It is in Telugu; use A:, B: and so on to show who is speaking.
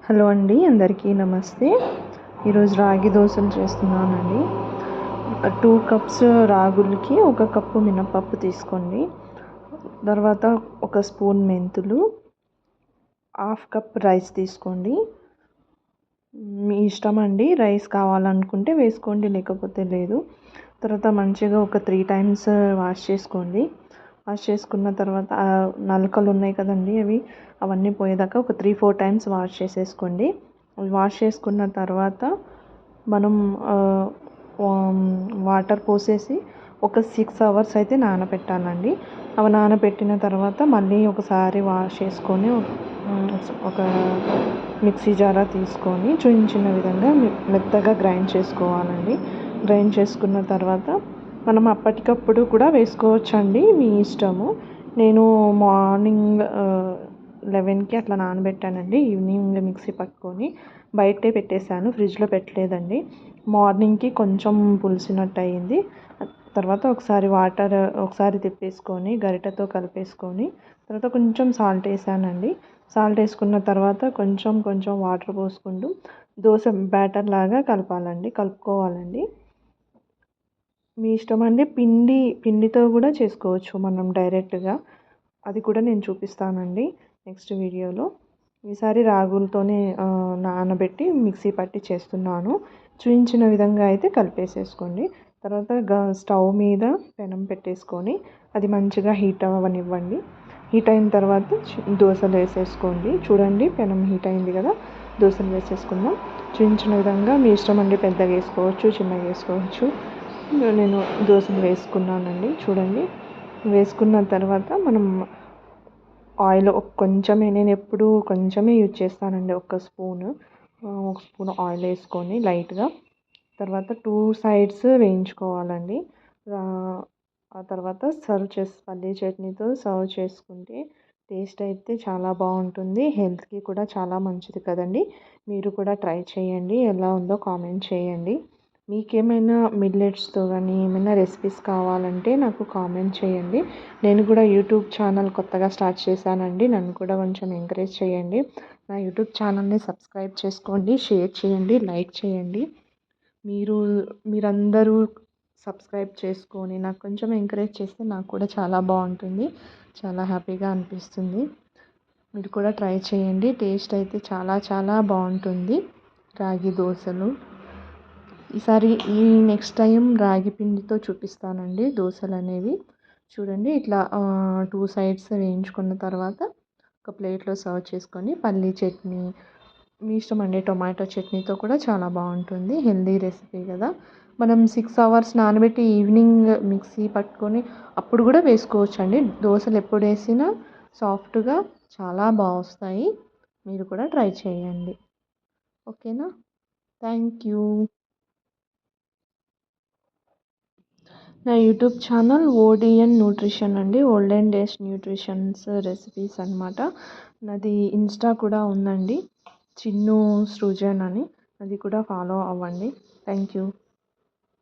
A: హలో అండి, అందరికీ నమస్తే. ఈరోజు రాగి దోశలు చేస్తున్నానండి. 2 కప్స్ రాగులకి 1 కప్పు మినపప్పు తీసుకోండి. తర్వాత 1 స్పూన్ మెంతులు, 1/2 కప్ రైస్ తీసుకోండి. మీ ఇష్టం అండి, రైస్ కావాలనుకుంటే వేసుకోండి, లేకపోతే లేదు. తర్వాత మంచిగా ఒక 3 టైమ్స్ వాష్ చేసుకోండి. వాష్ చేసుకున్న తర్వాత నలకలు ఉన్నాయి కదండి, అవన్నీ పోయేదాకా ఒక 3-4 టైమ్స్ వాష్ చేసేసుకోండి. వాష్ చేసుకున్న తర్వాత మనం వాటర్ పోసేసి ఒక 6 అవర్స్ అయితే నానబెట్టాలండి. అవి నానబెట్టిన తర్వాత మళ్ళీ ఒకసారి వాష్ చేసుకొని ఒక మిక్సీ జారా తీసుకొని చిన్న విధంగా మెత్తగా గ్రైండ్ చేసుకోవాలండి. గ్రైండ్ చేసుకున్న తర్వాత మనం అప్పటికప్పుడు కూడా వేసుకోవచ్చండి, మీ ఇష్టము. నేను మార్నింగ్ 11కి అట్లా నానబెట్టానండి. ఈవినింగ్ మిక్సీ పట్టుకొని బయటే పెట్టేశాను, ఫ్రిడ్జ్లో పెట్టలేదండి. మార్నింగ్కి కొంచెం పులిసినట్టు అయింది. తర్వాత ఒకసారి తిప్పేసుకొని గరిటెతో కలిపేసుకొని తర్వాత కొంచెం సాల్ట్ వేసానండి. సాల్ట్ వేసుకున్న తర్వాత కొంచెం వాటర్ పోసుకుంటూ దోశ బ్యాటర్ లాగా కలుపుకోవాలండి. మీ ఇష్టం అండి. పిండితో కూడా చేసుకోవచ్చు మనం డైరెక్ట్గా, అది కూడా నేను చూపిస్తానండి నెక్స్ట్ వీడియోలో. ఈసారి రాగులతోనే నానబెట్టి మిక్సీ పట్టి చేస్తున్నాను. చూపించిన విధంగా అయితే కలిపేసేసుకోండి. తర్వాత స్టవ్ మీద పెనం పెట్టేసుకొని అది మంచిగా హీట్ అవ్వనివ్వండి. హీట్ అయిన తర్వాత దోశలు వేసేసుకోండి. చూడండి, పెనం హీట్ అయింది కదా, దోశలు వేసేసుకుందాం. చూపించిన విధంగా మీ ఇష్టం అండి, పెద్దగా వేసుకోవచ్చు, చిన్నగా వేసుకోవచ్చు. నేను దోశలు వేసుకున్నానండి. చూడండి, వేసుకున్న తర్వాత మనం ఆయిల్ నేను ఎప్పుడు కొంచెమే యూజ్ చేస్తానండి. 1 స్పూన్ ఆయిల్ వేసుకొని లైట్గా తర్వాత 2 సైడ్స్ వేయించుకోవాలండి. ఆ తర్వాత పల్లీ చట్నీతో సర్వ్ చేసుకుంటే టేస్ట్ అయితే చాలా బాగుంటుంది. హెల్త్కి కూడా చాలా మంచిది కదండి. మీరు కూడా ట్రై చేయండి, ఎలా ఉందో కామెంట్ చేయండి. మీకేమైనా మిల్లెట్స్తో కానీ ఏమైనా రెసిపీస్ కావాలంటే నాకు కామెంట్ చేయండి. నేను కూడా యూట్యూబ్ ఛానల్ కొత్తగా స్టార్ట్ చేశానండి, నన్ను కూడా కొంచెం ఎంకరేజ్ చేయండి. నా యూట్యూబ్ ఛానల్ని సబ్స్క్రైబ్ చేసుకోండి, షేర్ చేయండి, లైక్ చేయండి. మీరందరూ సబ్స్క్రైబ్ చేసుకొని నాకు కొంచెం ఎంకరేజ్ చేస్తే నాకు కూడా చాలా బాగుంటుంది, చాలా హ్యాపీగా అనిపిస్తుంది. మీరు కూడా ట్రై చేయండి. టేస్ట్ అయితే చాలా చాలా బాగుంటుంది రాగి దోశలు. ఈ నెక్స్ట్ టైం రాగి పిండితో చూపిస్తానండి దోశలు అనేవి. చూడండి, ఇట్లా 2 సైడ్స్ వేయించుకున్న తర్వాత ఒక ప్లేట్లో సర్వ్ చేసుకొని పల్లీ చట్నీ, మీ ఇష్టం అండి, టొమాటో చట్నీతో కూడా చాలా బాగుంటుంది. హెల్దీ రెసిపీ కదా. మనం 6 అవర్స్ నానబెట్టి ఈవినింగ్ మిక్సీ పట్టుకొని అప్పుడు కూడా వేసుకోవచ్చు అండి. దోశలు ఎప్పుడు వేసినా సాఫ్ట్గా చాలా బాగా వస్తాయి. మీరు కూడా ట్రై చేయండి. ఓకేనా? Thank you. నా యూట్యూబ్ ఛానల్ ఓడిఎన్ న్యూట్రిషన్ అండి, ఓల్డెన్ డేస్ న్యూట్రిషన్స్ రెసిపీస్ అనమాట. నాది ఇన్స్టా కూడా ఉందండి, చిన్ను సృజన్ అని, అది కూడా ఫాలో అవ్వండి. Thank you.